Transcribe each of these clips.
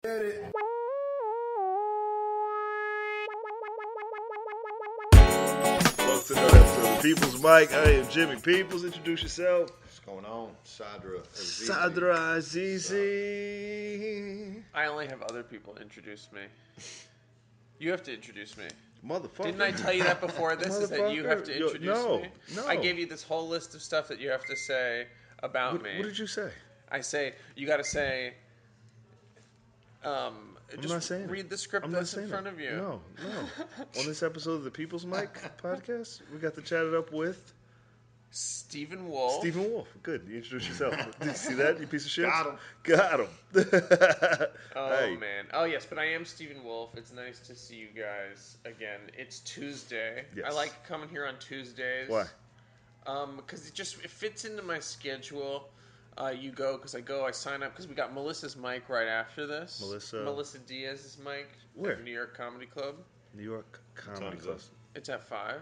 Welcome to another episode of the People's Mic. I am Jimmy Peoples. Introduce yourself. What's going on? Sadra. Azizi. Sadra Azizi. I only have other people introduce me. You have to introduce me. Motherfucker. Didn't I tell you that before this? Is that you have to introduce me? No. I gave you this whole list of stuff that you have to say about me. What did you say? I say, you got to say, I'm just not saying read the script that's in front of you. No. On this episode of the People's Mic podcast, we got to chat it up with StevenWolff. StevenWolff. Good. You introduce yourself. Did you see that, you piece of shit? Got him. Oh, Hey. man. Oh, yes, but I am StevenWolff. It's nice to see you guys again. It's Tuesday. Yes. I like coming here on Tuesdays. Why? Because it fits into my schedule. You go, because I sign up, because we got Melissa's mic right after this. Melissa Diaz's mic. Where? At New York Comedy Club. New York Comedy Time's Club. It's at 5.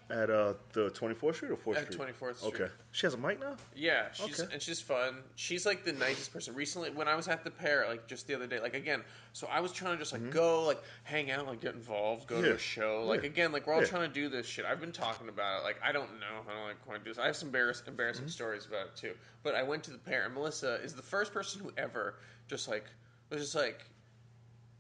At the 24th Street or 4th At Street? 24th Street. Okay. She has a mic now? Yeah, Okay. and she's fun. She's like the nicest person. Recently, when I was at the Pair, like just the other day, like again, so I was trying to just like go, like hang out, like get involved, go to a show. Like again, like we're all trying to do this shit. I've been talking about it. Like I don't know. I don't like quite do this. I have some embarrassing stories about it too. But I went to the Pair, and Melissa is the first person who ever just like was just like.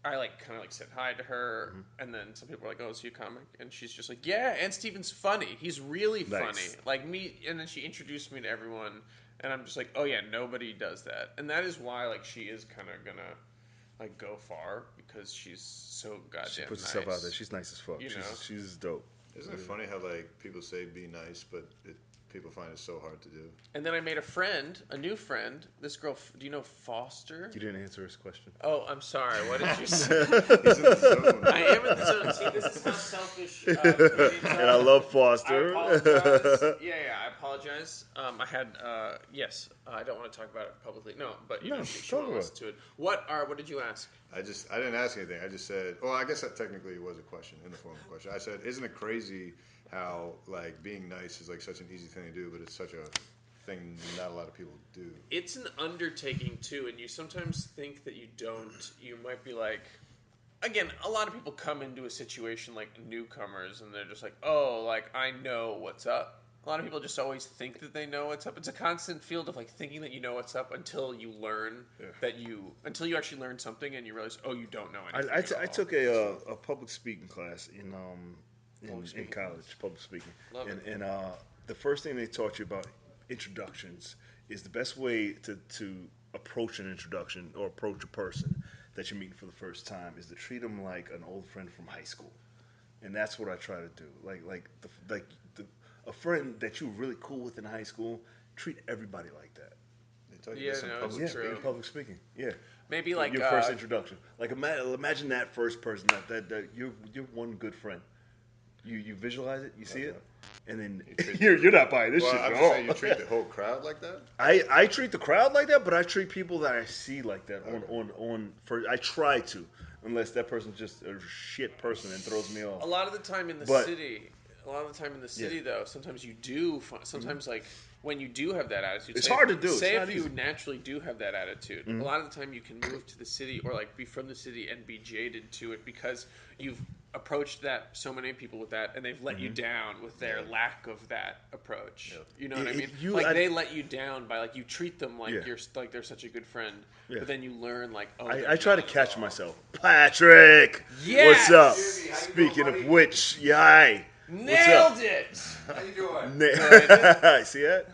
I like kind of like said hi to her, and then some people were like, "Oh, is he a comic?" And she's just like, "Yeah." And Steven's funny. He's really funny. Like me. And then she introduced me to everyone, and I'm just like, "Oh yeah, nobody does that." And that is why like she is kind of gonna like go far because she's so goddamn. She puts nice. herself out there. She's nice as fuck. You know? She's dope. Isn't it funny how like people say be nice, but people find it so hard to do? And then I made a new friend. This girl, do you know Foster? You didn't answer his question. Oh, I'm sorry. What did you say? He's in the zone. I am in the zone. See, this is how selfish. And I love Foster. I apologize. Yeah, I apologize. I had, yes, I don't want to talk about it publicly. No, but you know, she won't listen to it. What did you ask? I didn't ask anything. I just said, well, I guess that technically was a question in the form of a question. I said, isn't it crazy how like being nice is like such an easy thing to do, but it's such a thing not a lot of people do. It's an undertaking too, and you sometimes think that you don't. You might be like, again, a lot of people come into a situation like newcomers, and they're just like, oh, like I know what's up. A lot of people just always think that they know what's up. It's a constant field of like thinking that you know what's up until you learn until you actually learn something and you realize, oh, you don't know anything. I took a public speaking class in college, public speaking. Love it. And the first thing they taught you about introductions is the best way to approach an introduction or approach a person that you're meeting for the first time is to treat them like an old friend from high school. And that's what I try to do. A friend that you were really cool with in high school, treat everybody like that. They taught you this in public speaking. In public speaking. Yeah. Maybe like your first introduction. Like imagine that first person that you're one good friend. You visualize it, you see it, and then you're not buying this shit at all. Saying you treat the whole crowd like that. I treat the crowd like that, but I treat people that I see like that I try to, unless that person's just a shit person and throws me off. A lot of the time in the city, though, sometimes you do. Sometimes like when you do have that attitude, it's hard to do. Say if you naturally do have that attitude, a lot of the time you can move to the city or like be from the city and be jaded to it because you've approached that so many people with that and they've let you down with their lack of that approach. Yeah. You know what I mean? They let you down by like you treat them like you're like they're such a good friend, but then you learn like I try to catch myself. Patrick, yes! What's up? Jimmy, Speaking of which, yay. Nailed it! How you doing? See that?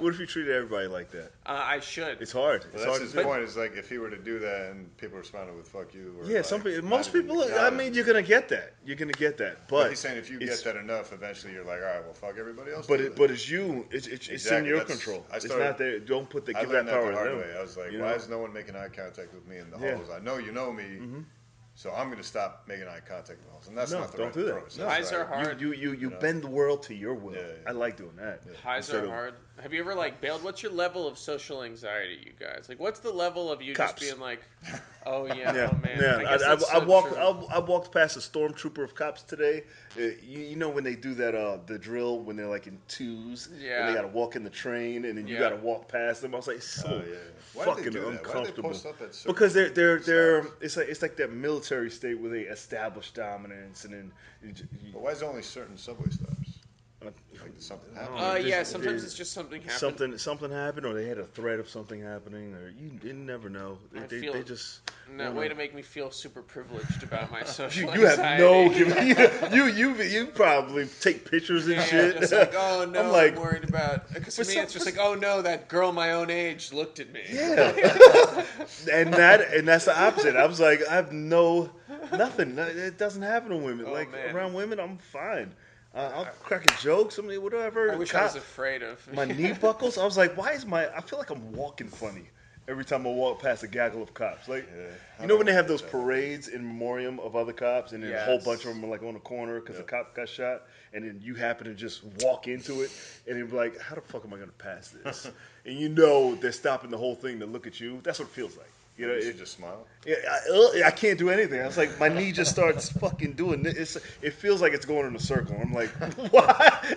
What if you treated everybody like that? I should. It's hard. Well, that's his point. Is like if he were to do that and people responded with "fuck you," or most people. I mean, you're gonna get that. But he's saying if you get that enough, eventually you're like, all right, well, fuck everybody else. But it's you. It's in your control. It's not there. Don't give that power to them. I was like, why is no one making eye contact with me in the halls? I know you know me. So I'm going to stop making eye contact with us, and that's not the right approach. Highs are hard. You bend the world to your will. I like doing that. Highs are hard. Have you ever like bailed? What's your level of social anxiety, you guys? Like, what's the level of you Cops. just being like, oh yeah, Yeah, oh man. yeah. I guess that's so true. I walked past a stormtrooper of cops today. You know when they do that the drill when they're like in twos and Yeah. they got to walk in the train and then you Yeah. got to walk past them. I was like, so Yeah. Why fucking did they do that? uncomfortable. Why did they post up at certain Because they're stops? it's like that military state where they establish dominance and then. But why is it only certain subway stops? Uh, Like, did something happen? Yeah, sometimes it's just something happened. Something happened, or they had a threat of something happening, or you never know. They just that way to make me feel super privileged about my social you have no anxiety. you probably take pictures and Yeah, shit. just like, oh no, I'm like, worried about. Because for me, it's just like, oh no, that girl my own age looked at me. yeah, and that's the opposite. I was like, I have nothing. It doesn't happen to women. Oh, like man. around women, I'm fine. I'll crack a joke, something, whatever. I wish I was afraid of my knee buckles. I was like, why is I feel like I'm walking funny every time I walk past a gaggle of cops. Like, you know when they have those parades in memoriam of other cops, and then a whole bunch of them are like on the corner because a cop got shot, and then you happen to just walk into it, and you're like, how the fuck am I going to pass this? And you know they're stopping the whole thing to look at you. That's what it feels like. You know, You should just smile. Yeah, I can't do anything. I was like, my knee just starts fucking doing this. It feels like it's going in a circle. I'm like, why?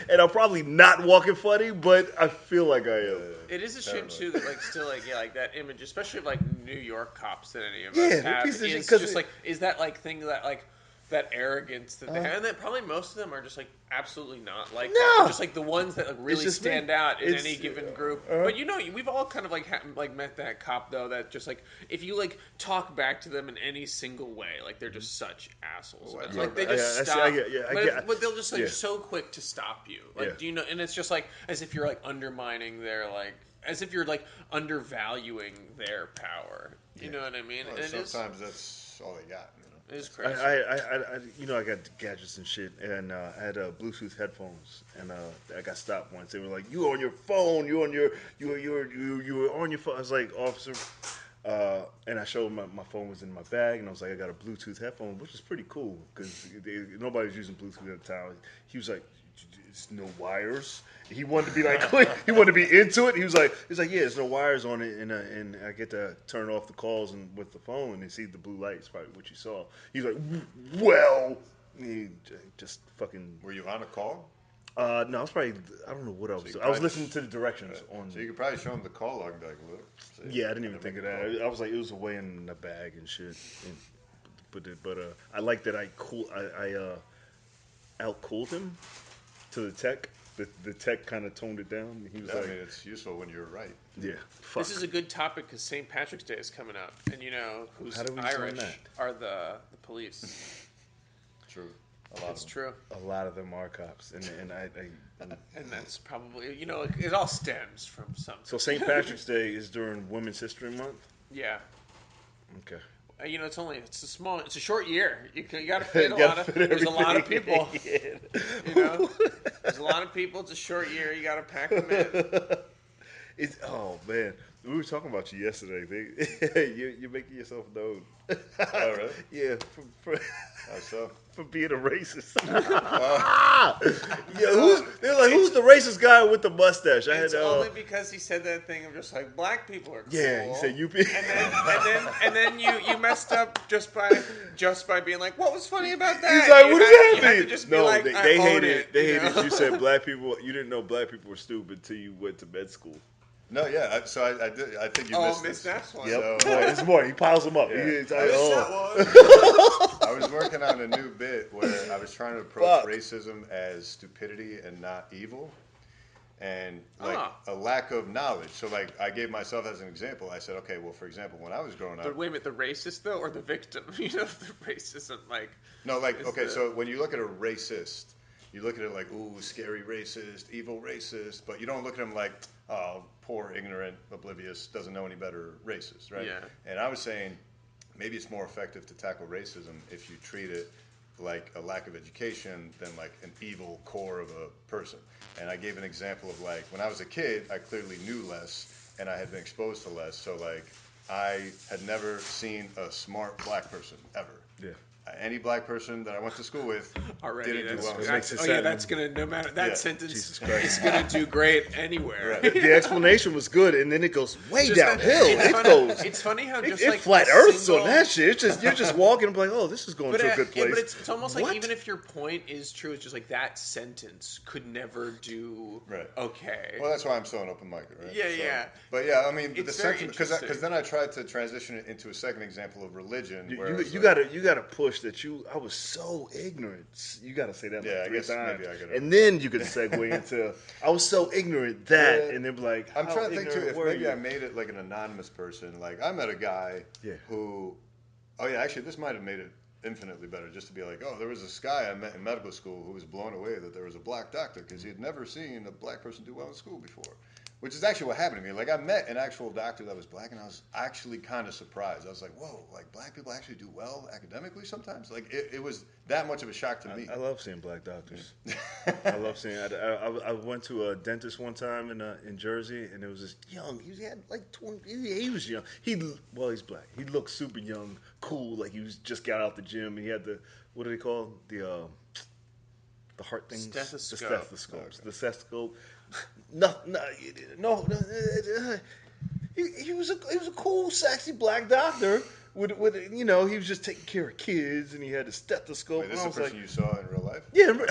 And I'm probably not walking funny, but I feel like I am. It is a shame too that like still like like that image, especially of like New York cops that any of Yeah, us they're have, pieces of is shit, just like is that like thing that like that arrogance that they have, and that probably most of them are just like absolutely not like that. They're just like the ones that like really just stand me. out in It's, any given group. But you know, we've all kind of like like met that cop though that just like if you like talk back to them in any single way, like they're just such assholes. Well, Like they just I stop. get- But they'll just like yeah. so quick to stop you. Like Yeah. do you know? And it's just like as if you're like undermining their like. As if you're like undervaluing their power. You know what I mean? Well, And it sometimes that's all they got. it is crazy. I got gadgets and shit, and I had Bluetooth headphones, and I got stopped once. They were like, "You on your phone? You were on your phone." I was like, "Officer," and I showed him my phone was in my bag, and I was like, "I got a Bluetooth headphone," which is pretty cool because nobody was using Bluetooth at the time. He was like, "It's no wires." He wanted to be like, he wanted to be into it. He was like, yeah, there's no wires on it, and I get to turn off the calls and with the phone and see the blue lights, probably what you saw. He's like, well, he just fucking. Were you on a call? No, I was probably, I don't know what I was. I was listening to the directions on. So you could probably show them the call log and be like, look. See, Yeah, I didn't even think of that. I was like, it was away in the bag and shit. But I like that I out cooled him to the tech. The tech kind of toned it down. He was I like, mean, it's useful when you're right. yeah, fuck. This is a good topic because St. Patrick's Day is coming up, and you know who's How do we Irish explain are the police. True. A lot It's of them. true, A lot of them are cops, and and that's probably you know it all stems from something. so St. Patrick's Day is during Women's History Month. Yeah, Okay. you know it's a short year. You got to fit a lot of. There's a lot of people. You know, there's a lot of people. It's a short year. You got to pack them in. Oh man, we were talking about you yesterday. You're making yourself known. Oh, really? Yeah, How so? for being a racist. Yeah, they're like, who's the racist guy with the mustache? I It's had only because he said that thing of just like black people are cool. yeah. He said you. And then you messed up just by being like, what was funny about that? He's like, You what had- does that you had to mean? just be No, like, they I own hated it. They you hated know? you said black people. You didn't know black people were stupid until you went to med school. No, yeah. So I did. I think you Oh, missed missed this. that one. Yep, So, it's more. He piles them up. Yeah. He's I like, missed oh. I was working on a new bit where I was trying to approach racism as stupidity and not evil, and like a lack of knowledge. So like I gave myself as an example. I said, okay, well, for example, when I was growing up, Wait a minute, the racist though, or the victim? You know, the racism, like. no, like okay, the- so when you look at a racist, you look at it like, ooh, scary racist, evil racist, but you don't look at him like, oh, poor, ignorant, oblivious, doesn't know any better racist, right? Yeah. And I was saying maybe it's more effective to tackle racism if you treat it like a lack of education than like an evil core of a person. And I gave an example of like when I was a kid, I clearly knew less and I had been exposed to less. So like I had never seen a smart black person ever. Yeah. any black person that I went to school with Already, didn't do well. that's gonna no matter that sentence Jesus Christ. is gonna do great anywhere. Right. The explanation was good, and then it goes way Just that- downhill. It's funny how It just it like flat a Earths single- on that shit. It's just you're just walking and be like, oh, this is going to a good place. But it's almost like What? even if your point is true, it's just like that sentence could never do Right. okay. Well, that's why I'm still an open mic, right? Yeah, yeah. But yeah, I mean, the It's very sentiment interesting. because then I tried to transition it into a second example of religion. Where You, it's you like- gotta push that I was so ignorant. You gotta say that Yeah, like I 3 guess times, maybe I gotta- and then you could segue into I was so ignorant that, Yeah. and then be like, I'm how trying to think too ignorant if were maybe you? I made it like an anonymous person. Like I met a guy Yeah. who, oh yeah, actually this might have made it infinitely better just to be like, oh, there was this guy I met in medical school who was blown away that there was a black doctor because he had never seen a black person do well in school before. Which is actually what happened to me. Like I met an actual doctor that was black, and I was actually kind of surprised. I was like, "Whoa! Like black people actually do well academically sometimes." Like it was that much of a shock to me. I love seeing black doctors. I love seeing. I went to a dentist one time in Jersey, and it was this young. He had like 20. He was young. He's black. He looked super young, cool. Like he was just got out the gym. He had the what do they call the heart things? Stethoscope. The stethoscopes. The stethoscope. No. He was a cool, sexy black doctor. With he was just taking care of kids, and he had a stethoscope. Wait, this and is I the was person like, you saw in real life? yeah.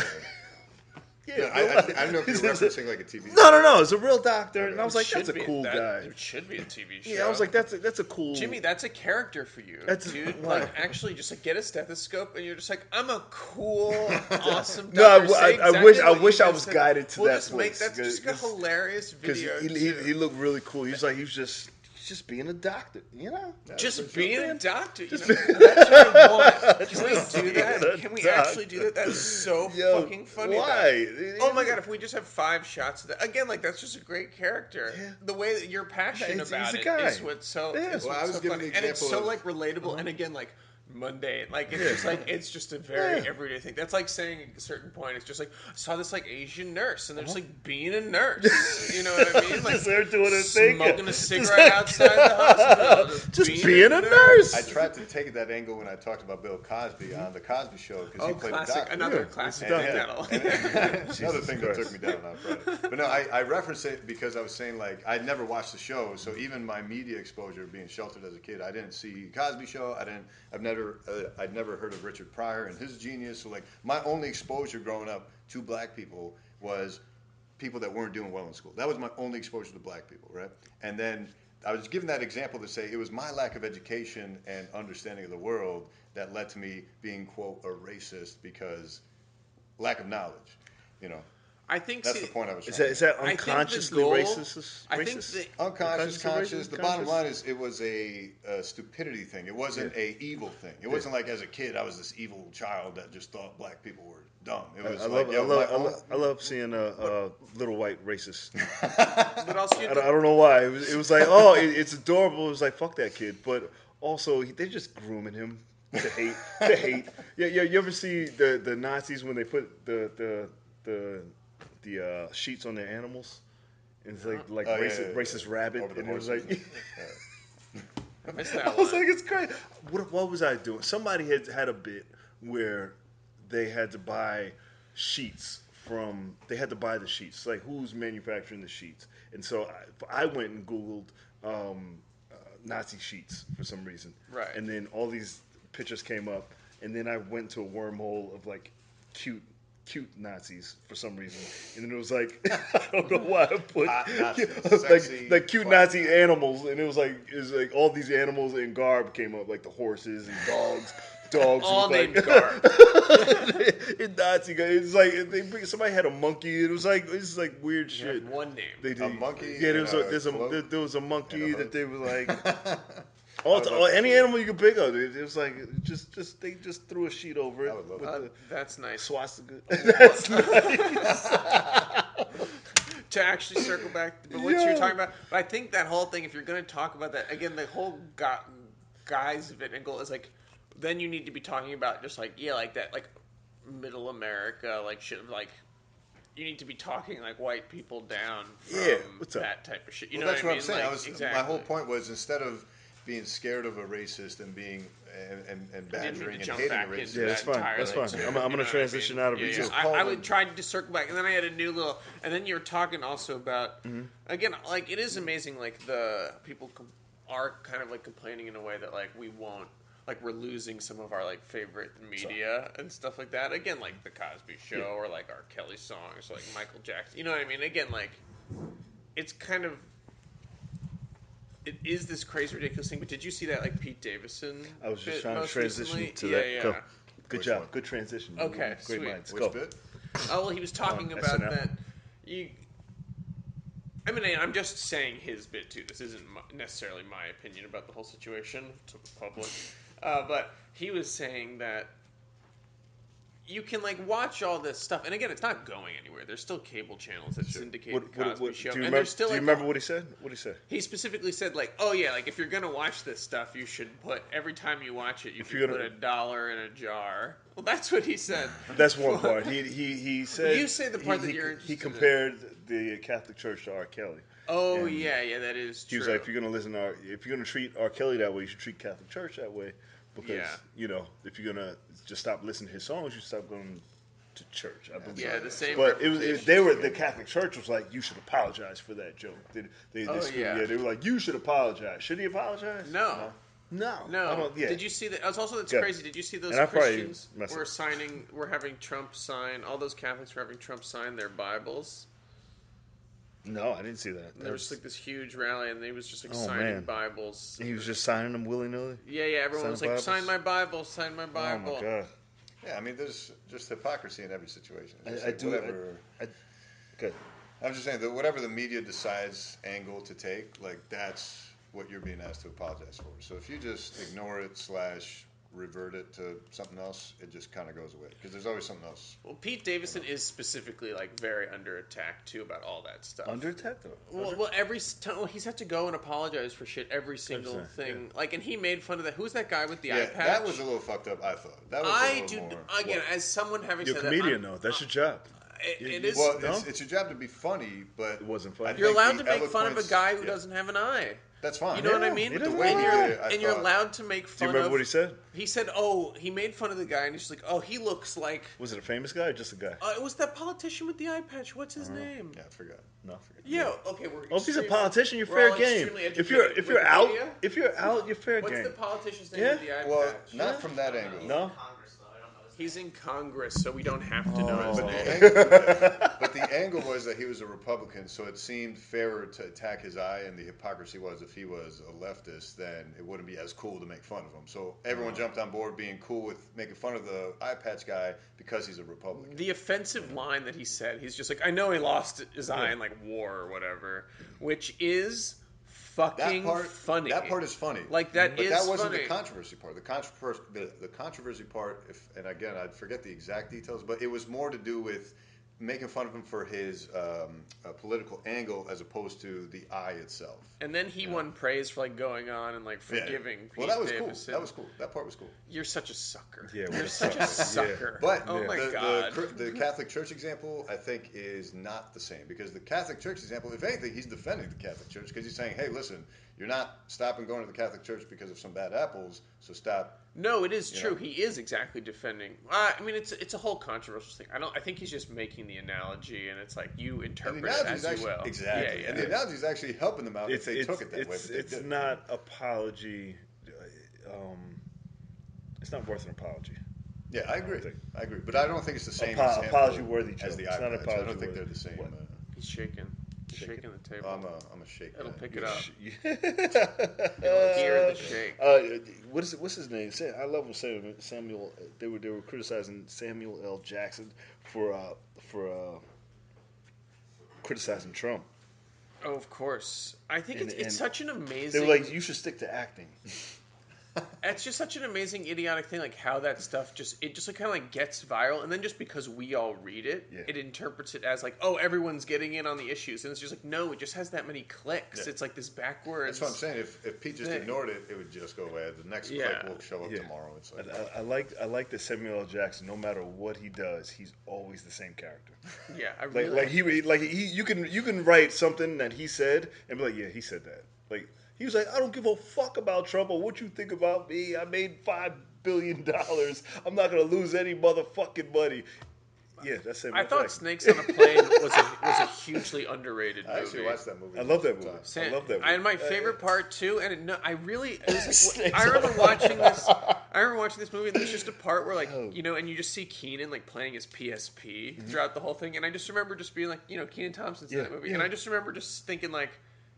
No, I don't know if you're referencing like a TV. No. It's a real doctor, and I was like, Should that's a be- cool that- guy. It should be a TV show. Yeah, I was like, that's a cool. Jimmy, that's a character for you, That's- dude. why? Like, actually, just like get a stethoscope, and you're just like, I'm a cool, awesome No, doctor. I Say exactly wish what you I just was said. guided to We'll that just make place, that's just a hilarious because video. he looked really cool. He was just being a doctor, you know. Just being a doctor. You know, Just- that's what I want. Can we Just do being that? a Can we doctor. actually do that? That's so Yo, fucking funny. why? Oh my god! If we just have 5 shots of that again, like that's just a great character. Yeah. The way that you're passionate He's about a it guy. is what's so. Yeah. Is Well, I what's was so giving funny, the and it's so example like relatable, and again like mundane. Like it's just like it's just a very Yeah. everyday thing. That's like saying at a certain point, it's just like I saw this like Asian nurse, and they're just like being a nurse. You know what I mean? Like Just there doing a thing. smoking a cigarette outside the hospital. Just being a nurse. I tried to take that angle when I talked about Bill Cosby on the Cosby Show because he played classic! a doctor. Another Yeah, classic it's thing done. that'll. Another thing that Christ. took me down on Friday. But no, I referenced it because I was saying like I'd never watched the show, so even my media exposure being sheltered as a kid, I didn't see Cosby Show. I'd never heard of Richard Pryor and his genius. So like my only exposure growing up to black people was people that weren't doing well in school. That was my only exposure to black people, right? And then I was given that example to say it was my lack of education and understanding of the world that led to me being, quote, a racist because lack of knowledge, you know. I think That's the point I was trying Is that I think the unconsciously goal- racist? I think Racist? the- Unconscious, conscious. The bottom conscious? line is it was a stupidity thing. It wasn't a evil thing. It wasn't like as a kid I was this evil child that just thought black people were dumb. It was I love seeing a little white racist. But also, I don't know why. It was like, oh, it's adorable. It was like, fuck that kid. But also, they're just grooming him to hate. To hate. Yeah. You ever see the Nazis when they put the sheets on their animals? And it's like racist rabbit, Over the and it was horses. like. I missed that I was one. like, it's crazy. What was I doing? Somebody had a bit where they had to buy sheets from. They had to buy the sheets. Like, who's manufacturing the sheets? And so I went and Googled Nazi sheets for some reason. Right. And then all these pictures came up, and then I went to a wormhole of like cute Nazis for some reason, and then it was like I don't know why I put Hot Nazis, sexy, like cute Nazi animals, and it was like all these animals in garb came up, like the horses and dogs All with, named like, garb. in Nazi guys. It's like somebody had a monkey. It was like weird You shit. had one name. They did. A monkey Yeah, there and was a cloak there was a monkey and a that they were like. would love to Any see animal you could pick up, it was like they just threw a sheet over it I would love with the That's nice. swastika. That's To actually circle back, but what you're talking about, but I think that whole thing, if you're going to talk about that, again, the whole guise of it angle is like, then you need to be talking about just like, yeah, like that, like middle America, like shit, like, you need to be talking like white people down from Yeah, what's up? that type of shit. You Well, know that's what I what mean? I'm saying. Like, My exactly. whole point was instead of being scared of a racist and being and badgering and jump hating a back racist. into Yeah, that's that fine. That's entirely, fine. too. I'm You going know to what transition out of it, too. I would try to circle back, and then I had a new little, and then you're talking also about, again, like, it is amazing, like, the people are kind of, like, complaining in a way that, like, we won't, like, we're losing some of our, like, favorite media and stuff like that. Again, like, The Cosby Show or, like, R. Kelly songs, or, like, Michael Jackson. You know what I mean? Again, like, it's kind of, it is this crazy, ridiculous thing, but did you see that, like, Pete Davidson I was just bit trying to most transition recently? to Yeah, that. yeah. Go. Good Which job. one? Good transition. Okay, Great sweet. minds. Which Go. bit? Oh, well, he was talking On about SNL. that you... I mean, I'm just saying his bit, too. This isn't necessarily my opinion about the whole situation to the public. But he was saying that you can, like, watch all this stuff. And again, it's not going anywhere. There's still cable channels that syndicate the Cosby Show. Do you And remember, there's still, do you like, remember what he said? What did he say? he specifically said, like, oh, yeah, like, if you're going to watch this stuff, you should put, every time you watch it, you If can you're put gonna- $1 in a jar. Well, that's what he said. That's one part. He said. You say the part that you're He interested in. compared the Catholic Church to R. Kelly. Oh, And yeah, that is He true. was like, if you're gonna if you're gonna treat R. Kelly that way, you should treat Catholic Church that way, because Yeah. you know, if you're gonna just stop listening to his songs, you stop going to church. I believe. Yeah, the same. But they were the representation. Catholic Church was like, you should apologize for that joke. They yeah. They were like, you should apologize. Should he apologize? No. No. I No. don't- yeah. Did you see that? It's also that's Yeah. crazy. Did you see those And I probably Christians messed were up. were having Trump sign? All those Catholics were having Trump sign their Bibles. No, I didn't see that. And there was just like this huge rally, and they was just like Oh, signing man. Bibles. He was just signing them willy nilly. Yeah, everyone was like, Bibles? sign my Bible, sign my Oh Bible. my god. Yeah, I mean, there's just hypocrisy in every situation. It's just I like do. whatever. Good. I'm just saying that whatever the media decides angle to take, like that's what you're being asked to apologize for. So if you just ignore it / revert it to something else, it just kind of goes away because there's always something else. Well, Pete Davidson is specifically like very under attack too about all that stuff. Under attack though. Well, every time he's had to go and apologize for shit every single thing. Yeah. Like, and he made fun of that. Who's that guy with the eye patch? That was a little fucked up. I thought that was I a do little more. again as someone having You're a said comedian that. though. That's your job. It is. Well, No? it's your job to be funny, but It wasn't funny. I You're think allowed the to make fun of a eloquence- guy who yeah, doesn't have an eye. That's fine. You know what I Yeah, mean? he doesn't The way And he you're, did it, I and you're thought- allowed to make Do fun you remember of. what he said? He said, "Oh, he made fun of the guy," and he's like, "Oh, he looks like." Was it a famous guy or just a guy? It was that politician with the eye patch. What's his name? Yeah, I forgot. No. Yeah. Okay, we're. Oh, if he's a extremely- politician, you're we're fair all game. extremely If you're educated with the out, media. you're fair What's game. the politician's name Yeah. with the eye Well, patch? not from that angle. No. He's in Congress, so we don't have to know his But name. the angle was that he was a Republican, so it seemed fairer to attack his eye. And the hypocrisy was, if he was a leftist, then it wouldn't be as cool to make fun of him. So everyone jumped on board being cool with making fun of the eye patch guy because he's a Republican. The offensive line that he said, he's just like, I know he lost his eye in like war or whatever, which is fucking funny. That part is funny. Like, that but is that wasn't funny. the controversy part. The controversy part, and again, I'd forget the exact details, but it was more to do with making fun of him for his political angle as opposed to the eye itself. And then he won praise for like going on and like forgiving Pete Well, that was Davidson. cool. That was cool. That part was cool. You're such a sucker. Yeah, You're what such a sucker. But oh my god. the Catholic Church example, I think, is not the same because the Catholic Church example, if anything, he's defending the Catholic Church because he's saying, "Hey, listen, you're not stopping going to the Catholic Church because of some bad apples, so stop." No, it is true. know? He is exactly defending. I mean, it's a whole controversial thing. I think he's just making the analogy, and it's like you And interpret the it analogy as is you actually will. exactly, Yeah, and the analogy is actually helping them out if they took it that way. But they It's didn't. not apology. It's not worth an apology. Yeah, I agree. think. I agree, but I don't think it's the same Apology-worthy as joke. the It's not iPads. I don't think apology-worthy. they're the same. What? He's shaking. He's shaking the table. I'm a shake. It'll guy. pick it up. You'll hear the shake. What's his name? I love when Samuel. They were criticizing Samuel L. Jackson for criticizing Trump. Oh, of course. I think And- it's and such an They amazing. were like, you should stick to acting. It's just such an amazing, idiotic thing. Like how that stuff just like kind of like gets viral, and then just because we all read it, Yeah. it interprets it as like, oh, everyone's getting in on the issues, and it's just like, no, it just has that many clicks. Yeah. It's like this backwards. That's what I'm saying. If Pete just thing. ignored it, it would just go away. The next Yeah. clip will show up Yeah. tomorrow. It's like, I like that Samuel L. Jackson. No matter what he does, he's always the same character. Yeah, I really You can write something that he said and be like, yeah, he said that. Like He was like, I don't give a fuck about Trump or what you think about me. I made $5 billion. I'm not going to lose any motherfucking money. Yeah, that's it. I thought Snakes on a Plane was a hugely underrated movie. I actually watched that movie. I love that movie. Sam, I love that movie. And my favorite part too, and no, I really, it was like, Snakes I remember on a watching this. I remember watching this movie, and there's just a part where, like, you know, and you just see Keenan like playing his PSP throughout the whole thing, and I just remember just being like, you know, Keenan Thompson's in that movie, and I just remember just thinking like,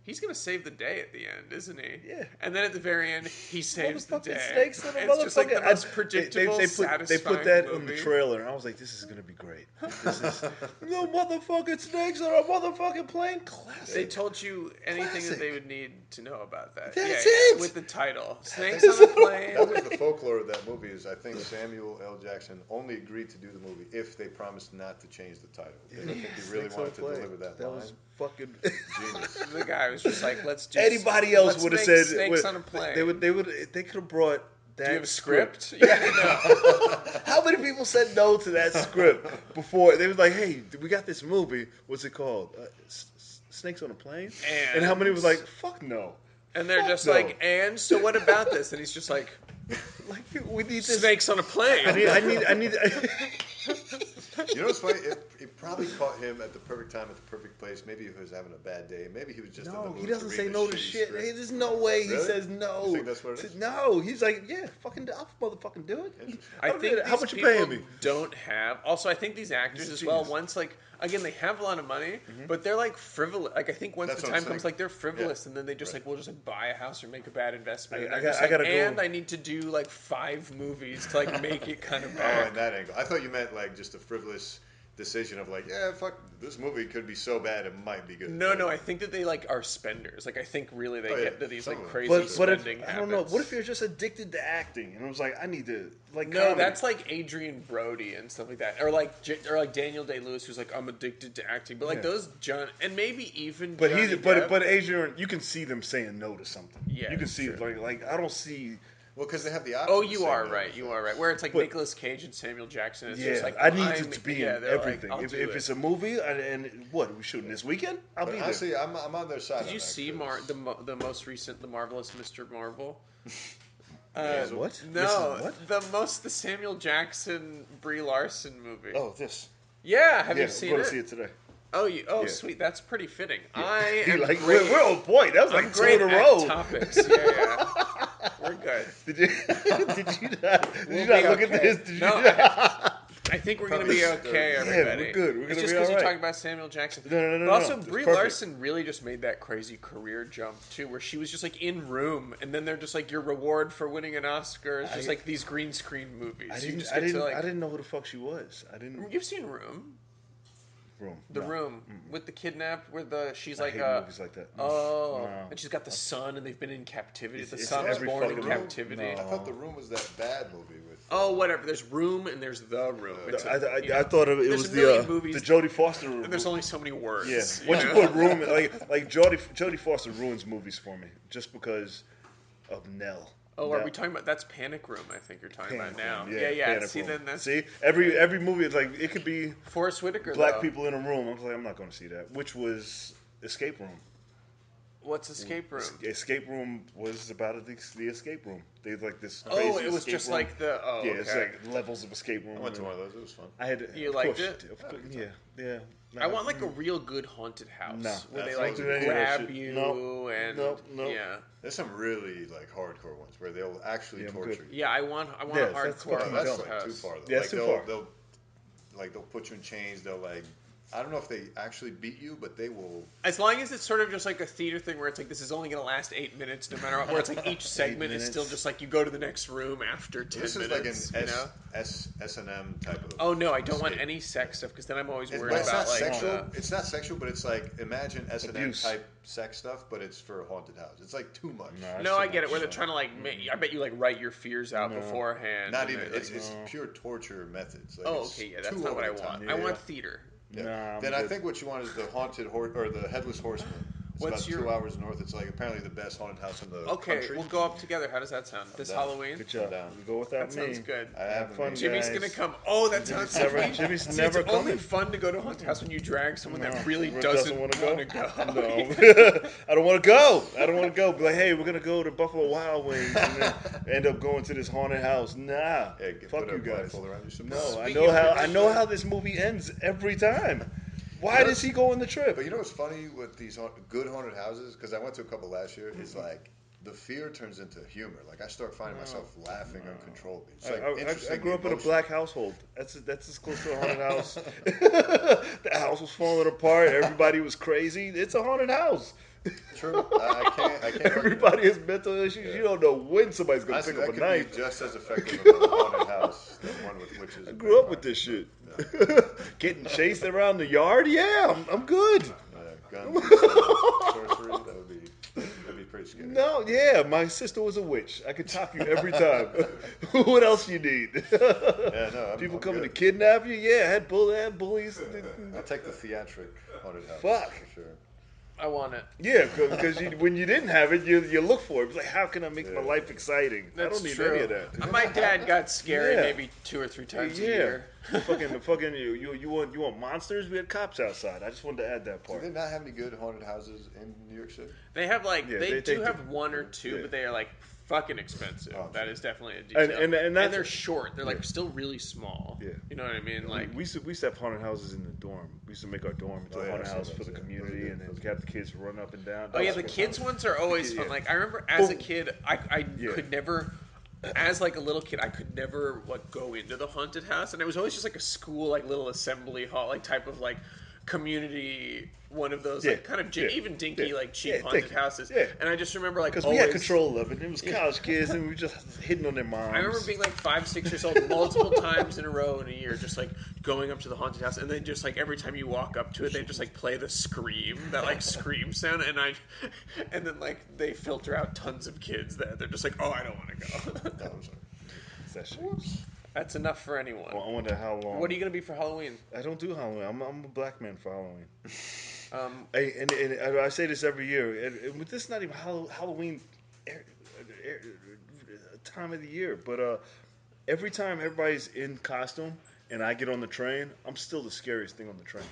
he's gonna save the day at the end, isn't he? Yeah. And then at the very end, he saves the day. Snakes on a It's just like the motherfucker. most predictable, They satisfying put that movie. in the trailer, and I was like, this is going to be great. This is no motherfucking snakes on a motherfucking plane. Classic. They told you anything Classic. that they would need to know about that. That's yeah, it! with the title. Snakes on a Plane. That was the folklore of that movie. Is I think Samuel L. Jackson only agreed to do the movie if they promised not to change the title. I think he really Snakes on a wanted to plane. deliver that That line. was fucking Genius. The guy was just like, let's do anybody else let's would have make said Snakes on a Plane. they could have brought that. Do you have a script? Yeah, no. How many people said no to that script before? They was like, hey, we got this movie. What's it called? Snakes on a Plane? And how many was like, fuck no. And they're Fuck just no. like, and so what about this? And he's just like, Like, we need this. Snakes on a Plane. I need. You know what's funny? It probably caught him at the perfect time, at the perfect place. Maybe he was having a bad day. Maybe he was just in the No, mood he doesn't to say read no a to shitty shit. script. Hey, there's no way he Really? says no. You think that's what it is? No, he's like, yeah, I'll motherfucking do it. I think how these much you people paying me? don't have. Also, I think these actors This is as well. genius. Once like again, they have a lot of money, but they're like frivolous. Like I think once That's the what I'm time comes, saying. like they're frivolous, Yeah. and then they just Right. like we'll just like buy a house or make a bad investment. I And they're got- just I like, gotta go. and I need to do like 5 movies to like make it kind of Oh, back. in that angle. I thought you meant like just a frivolous decision of like, yeah, fuck, this movie could be so bad it might be good. No, I think that they like are spenders. Like I think really they Oh, yeah. get to these Some like of them. crazy But if, spending I don't know. habits. What if you're just addicted to acting? And I was like, I need to like. No, comedy. that's like Adrian Brody and stuff like that, or like Daniel Day-Lewis, who's like I'm addicted to acting. But like Yeah. those John, and maybe even. But Johnny he's Depp. but Adrian, you can see them saying no to something. Yeah, you can see true. like I don't see. Well, because they have the option. Oh, to you say are no. right. You are right. Where it's like But- Nicolas Cage and Samuel Jackson. It's Yeah, just like I need I'm- it to be yeah, in they're like, everything. I'll if do if it. it's a movie and what we shooting this weekend, I'll But be honestly, I'm on their side. Did on you that, see 'cause- the most recent, the marvelous Mr. Marvel? there. What? No, Mrs. What? the Samuel Jackson Brie Larson movie. Oh, this. Yeah, have Yeah, you seen I'm going it? to see it today. Oh, Yeah. sweat. That's pretty fitting. I You're am like great. we're on point. That was I'm like 2 great in a at row. topics. Yeah. We're good. Did you did you not We'll look be at okay. this? Did you No, not? I think we're going to be okay, Yeah, everybody. we're good. We're It's gonna just be because all you're right. talking about Samuel Jackson. No, But also, It's Brie perfect. Larson really just made that crazy career jump, too, where she was just, like, in Room, and then they're just, like, your reward for winning an Oscar is just, like, these green screen movies. I You didn't. just I get to, didn't. like, I didn't know who the fuck she was. I didn't. You've seen Room. Room. The No. Room. With the kidnapped, where she's I like, hate movies like that. oh, No. and she's got the son, and they've been in captivity. The It's son was every born in fucking captivity. room. I thought The Room was that bad movie with. Oh, whatever. There's Room and there's The Room. It's a- you know, I thought it there's was a million the movies, Jodie Foster room. and there's only so many words. Yeah. you Once you know? put room, like Jodie Foster ruins movies for me just because of Nell. Oh, are Nell. we talking about that's Panic Room? I think you're talking Panic about now. Room, Yeah. Panic See, Room. then that's See every movie is like it could be Forrest Whitaker. black though. people in a room. I was like, I'm not going to see that. Which was Escape Room. What's Escape Room? Escape Room was about the escape room. They had like this. Oh, crazy it was escape just room. like the. Oh, yeah, okay. it's like levels of escape room. I went to one of those. It was fun. I had. You of liked course, it? Of course, yeah. I want like a real good haunted house No, where they that's like not doing any of that grab shit. you Nope. and Nope. yeah, There's some really like hardcore ones where they'll actually Yeah, I'm torture good. you. yeah. I want Yeah, a that's hardcore fucking That's dumb. like house. too far though. Yeah, like it's too they'll, far. they'll put you in chains. They'll like I don't know if they actually beat you, but they will. As long as it's sort of just like a theater thing where it's like this is only going to last 8 minutes no matter what. Where it's like each segment is still minutes. just like you go to the next room after 10 This is minutes. like an you know? S&M type of. Oh no, I don't want escape. any sex stuff because then I'm always It's, worried but it's about not like. sexual. It's not sexual, but it's like imagine S&M Abuse. type sex stuff, but it's for a haunted house. It's like too much. No, I get it. Where they're trying to like, I bet you like write your fears out No. beforehand. Not and even. they, It's No. pure torture methods. Like, oh, it's okay, yeah, that's too not what I over the top. want. Yeah. I want theater. Yeah. Nah, I'm then I good. think what you want is the haunted or the headless horseman. It's about 2 hours north. It's like apparently the best haunted house in the country. We'll go up together. How does that sound? This down. Halloween? Good job. down. You go without That me. sounds good. I have fun, Jimmy's guys. gonna come. Oh, that sounds sweet. Jimmy's See, never it's only coming. fun to go to a haunted house when you drag someone that really Who doesn't want want to to go. No, I don't want to go. I don't want to go. Be like, hey, we're gonna go to Buffalo Wild Wings, and then end up going to this haunted house. Nah, Yeah, fuck put you a guys. blindfold around you. No, Speaking of I know how this movie ends every time. Why does he go on the trip? But you know what's funny with these good haunted houses? Because I went to a couple last year. It's like the fear turns into humor. Like I start finding myself laughing uncontrollably. It's like I grew up in a black household. That's as close to a haunted house. The house was falling apart. Everybody was crazy. It's a haunted house. True. I can't. Everybody has mental issues. Yeah. You don't know when somebody's going to pick up a knife. Be just as effective of a haunted house than one with witches. I grew up with this shit. Yeah. Getting chased around the yard. Yeah, I'm good. Guns, sorcery. That'd be pretty scary. No, yeah, my sister was a witch. I could top you every time. What else you need? Yeah, no. People I'm coming good. to kidnap you. Yeah, I had bullies. I'll take the theatric haunted house. Fuck. For sure. I want it. Yeah, because when you didn't have it, you look for it. It's like, how can I make my life exciting? I don't need any of that. My dad got scary Yeah. maybe 2 or 3 times a year. fucking you want monsters? We had cops outside. I just wanted to add that Do part. they not have any good haunted houses in New York City? They have they do. have 1 or 2, Yeah. but they are like fucking expensive. Oh, that is definitely a detail. And they're short. They're like still really small. Yeah. You know what I mean? Like we used to have haunted houses in the dorm. We used to make our dorm into a haunted house for the community, and then have the kids run up and down. oh yeah, the kids ones are always fun. Yeah. Like I remember as a kid, I could never. As like a little kid, I could never like go into the haunted house, and it was always just like a school, like little assembly hall, like type of like community. One of those like kind of even dinky like cheap haunted houses. Yeah. And I just remember like because we had control of it. It was college kids, and we were just hitting on their moms. I remember being like 5, 6 years old, multiple times in a row in a year, just like going up to the haunted house, and then just like every time you walk up to it, they just like play the scream, that like scream sound, and then like they filter out tons of kids that they're just like, oh, I don't want to go. No, I'm sorry. That shit. That's enough for anyone. Well, I wonder how long. What are you gonna be for Halloween? I don't do Halloween. I'm a black man for Halloween. And I say this every year. And this is not even Halloween time of the year, but every time everybody's in costume and I get on the train, I'm still the scariest thing on the train.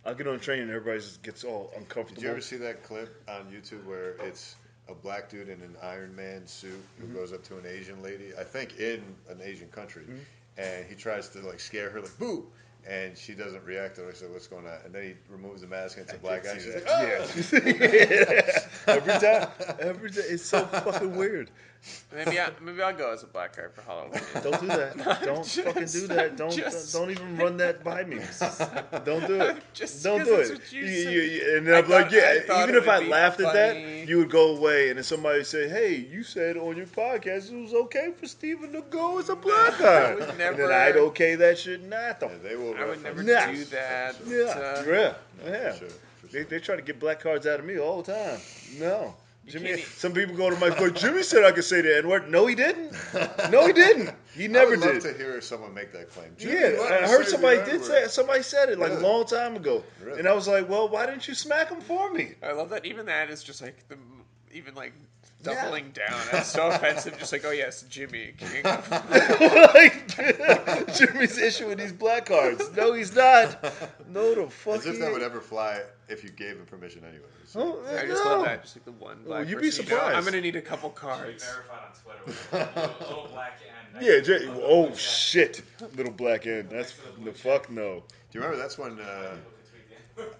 I'll get on the train and everybody just gets all uncomfortable. Did you ever see that clip on YouTube where it's a black dude in an Iron Man suit who goes up to an Asian lady, I think in an Asian country, and he tries to like scare her like boo, and she doesn't react. And I said, "What's going on?" And then he removes the mask and it's a black guy. She's like, "Oh!" Yeah. Every day, it's so fucking weird. Maybe I'll go as a black guy for Halloween. Don't do that. Don't fucking do that. Don't even run that by me. Don't do it. Don't do it. And I'm like, even if I laughed at that, you would go away, and then somebody would say, "Hey, you said on your podcast it was okay for Steven to go as a black guy," and then I'd okay that shit. Nah, I would never do that. Yeah. For sure. They try to get black cards out of me all the time. No. Jimmy, some people go to my phone. Jimmy said I could say the N-word. No, he didn't. No, he didn't. He never did. I would love to hear someone make that claim. I heard somebody did say it. Somebody said it like a long time ago. Really? And I was like, well, why didn't you smack him for me? I love that. Even that is just like doubling down. That's so offensive. Just like, oh yes, Jimmy King. Jimmy's issuing these black cards. No, he's not. No, the fuck. As if that would ever fly if you gave him permission anyway. So. I just love that. Just like the one black you'd person. be surprised. I'm gonna need a couple cards. Verified on Twitter with a little black end. Yeah. Oh shit, little black end. That's the fuck no. Do you remember that's when?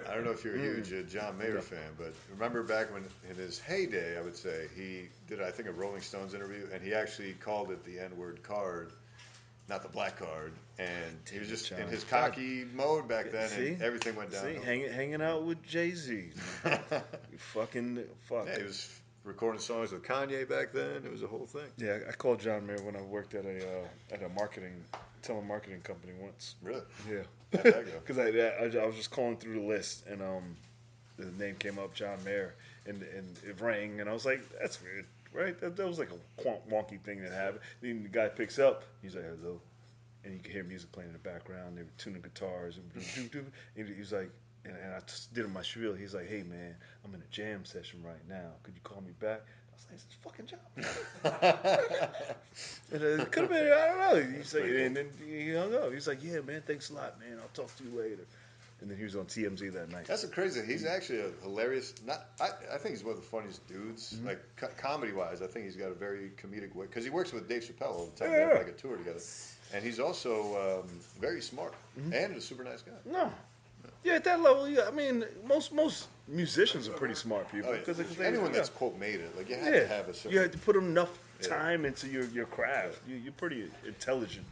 I don't know if you're a huge John Mayer fan, but remember back when in his heyday, I would say, he did, I think, a Rolling Stones interview, and he actually called it the N-word card, not the black card, and he was just in his cocky mode back then, and everything went down. Hanging out with Jay-Z. Fucking fuck. Yeah, he was recording songs with Kanye back then. It was a whole thing. Yeah, I called John Mayer when I worked at a telemarketing company once. Really? Yeah. How'd that go? Because I was just calling through the list, and the name came up, John Mayer, and it rang, and I was like, that's weird, right? That was like a wonky thing that happened. Then the guy picks up, he's like, hello, and you can hear music playing in the background. They were tuning guitars, and he was like, and I just did my spiel. He's like, "Hey man, I'm in a jam session right now. Could you call me back?" I was like, "It's a fucking job." And it could have been, I don't know. He's like, and then he hung up. He's like, "Yeah man, thanks a lot, man. I'll talk to you later." And then he was on TMZ that night. That's crazy. He's actually a hilarious. I think he's one of the funniest dudes. Like comedy wise, I think he's got a very comedic way because he works with Dave Chappelle all the time. They have like a tour together, and he's also very smart and a super nice guy. No. Yeah, at that level, yeah. I mean, most musicians are pretty smart people. Oh, yeah. Anyone that's quote made it, like you have to have a certain. You have to put enough time into your craft. You're pretty intelligent.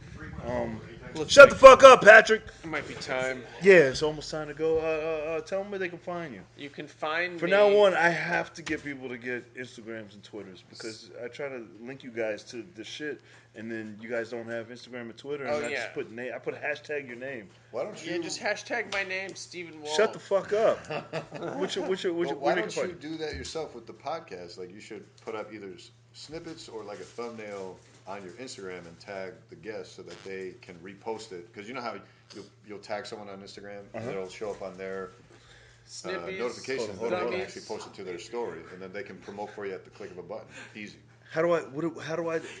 Shut the fuck up, Patrick. It might be time. Yeah, it's almost time to go. Tell them where they can find you. You can find From me. now on, I have to get people to get Instagrams and Twitters because I try to link you guys to the shit, and then you guys don't have Instagram and Twitter, and just put name. I put hashtag your name. Why don't you? Yeah, just hashtag my name, StevenWolff. Shut the fuck up. Why don't you do that yourself with the podcast? Like you should put up either snippets or like a thumbnail on your Instagram and tag the guests so that they can repost it. Because you know how you'll tag someone on Instagram and it'll show up on their notifications. Then they can actually post it to their story, and then they can promote for you at the click of a button. Easy. How do I?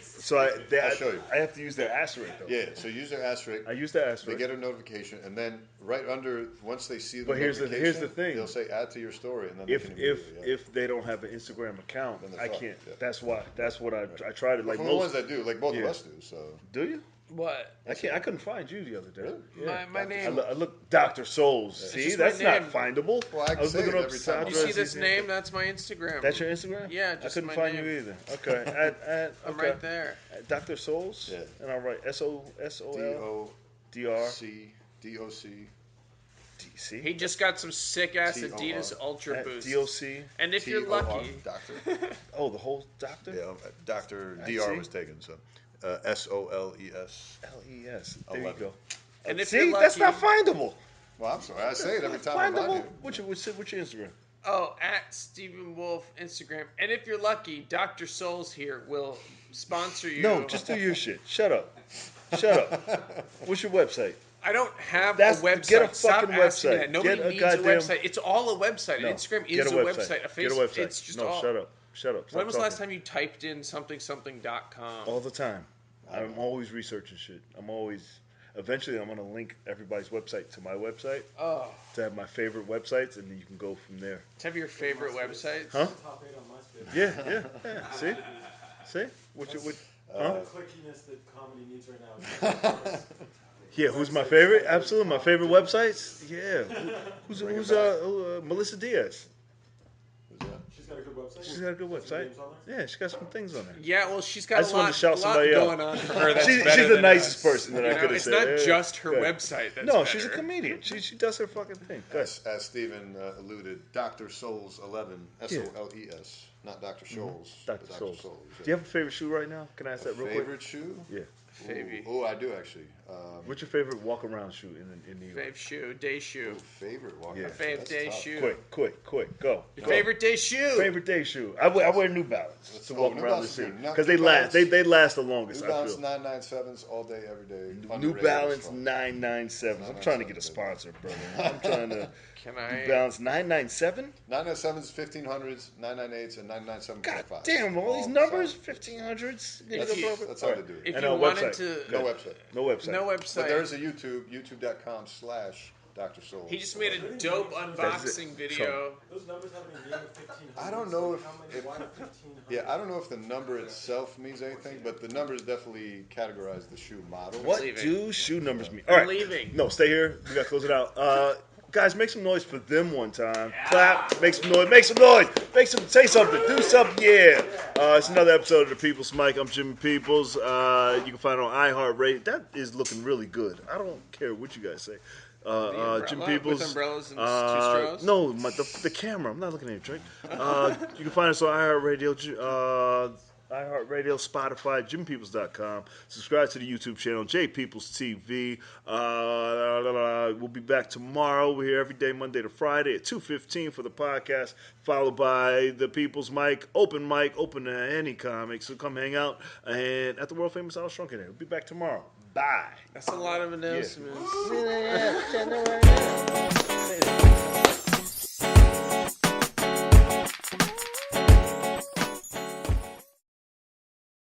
So I'll show you. I have to use their asterisk though. Yeah, so use their asterisk. I use the asterisk. They get a notification, and then right under, once they see the But here's notification, the thing. they'll say add to your story, and then if they don't have an Instagram account, I can't. Yeah. That's why. That's what I try to like. From the ones that do, like both of us do. So do you? What? I couldn't find you the other day. Really? Yeah. My name. I look Dr. Souls. Yeah. See, that's not findable. Well, I was looking up every time. Sadra. You see this name? That's my Instagram. That's your Instagram? Yeah, just I couldn't my find name. you either. Okay, I'm right there. Dr. Souls. Yeah. And I'll write SOL DOC. DC. He just got some sick ass TOR. Adidas Ultra Boost. DOC. And if you're lucky, Doctor. Oh, the whole doctor? Yeah, Dr. I Dr. see. was taken, so SOLES. LES. There 11. you go. and if See, you're lucky, that's not findable. Well, I'm sorry, I say it every time I'm on Findable. here. What's your Instagram? at StevenWolff Instagram. And if you're lucky, Dr. Souls here will sponsor you. No, just do your shit. Shut up. What's your website? I don't have That's- a website. get a Stop fucking asking website. that. Nobody Get a needs goddamn- a website. It's all a website. No, Instagram get is a website. A Get a Facebook. website. It's just no, all. shut up. Stop When was the last talking. time you typed in something.com? All the time. I'm always researching shit. Eventually, I'm going to link everybody's website to my website Oh, to have my favorite websites, and then you can go from there. to have your favorite websites? Huh? Top 8 on MySpace. Yeah. See? Huh? Clickiness that comedy needs right now. Yeah, who's my favorite? Absolutely, my favorite websites. Yeah, who's Melissa Diaz? She's got a good website. She's got a good website. Games on there? Yeah, she's got some things on there. Yeah, well, she's I got just a wanted lot, to shout lot somebody out. going on for her. That's She's better the than nicest us. person that I You know, could have it's said. not Yeah, just her good. website. That's No, better. she's a comedian. She does her fucking thing. Good. As Steven alluded, Dr. Souls 11, SOLES, not Dr. Scholes. Dr. but Souls. yeah. Do you have a favorite shoe right now? Can I ask that real quick? Favorite shoe? Yeah. Favy. Oh, I do actually. What's your favorite walk around shoe in New York? Fave shoe, day shoe. Favorite walk. Yeah. Fave day shoe. Quick, go. Your Go. favorite day shoe. Favorite day shoe. I wear New Balance to walk New around Balance the is city good. because they New last. Balance- They last the longest. New I Balance feel. 997s all day, every day. New Underrated Balance as fuck. 997s. I'm trying to get a sponsor, brother. I'm trying to. Can New I? Balance 997. 997s, 1500s, 998s, and 997 God 5s. damn, all these numbers, 1500s. That's how they do it. If And you a wanted website. to, No website. No website. no website. But there is a YouTube, youtube.com/Dr. Souls. He just made a dope unboxing video. Those numbers have any meaning with 1500. I don't know How many? if Why 1500? yeah, I don't know if the number itself means anything, but the numbers definitely categorize the shoe model. What Leaving. do shoe numbers mean? All right. Leaving. No, stay here. We got to close it out. Guys, make some noise for them one time. Clap. Make some noise. Say something. Do something. Yeah. It's another episode of The People's Mic. I'm Jimmy Peoples. You can find it on iHeartRadio. That is looking really good. I don't care what you guys say. Jim Peoples. With umbrellas and two straws? No, the camera. I'm not looking at you, Drake. You can find us on iHeartRadio, Spotify, JimPeoples.com. Subscribe to the YouTube channel, JPeoples TV. We'll be back tomorrow. We're here every day, Monday to Friday at 2:15 for the podcast, followed by the People's Mic, open to any comics. So come hang out and at the world famous Al Shrunken. We'll be back tomorrow. Bye. That's a lot of announcements. Yeah.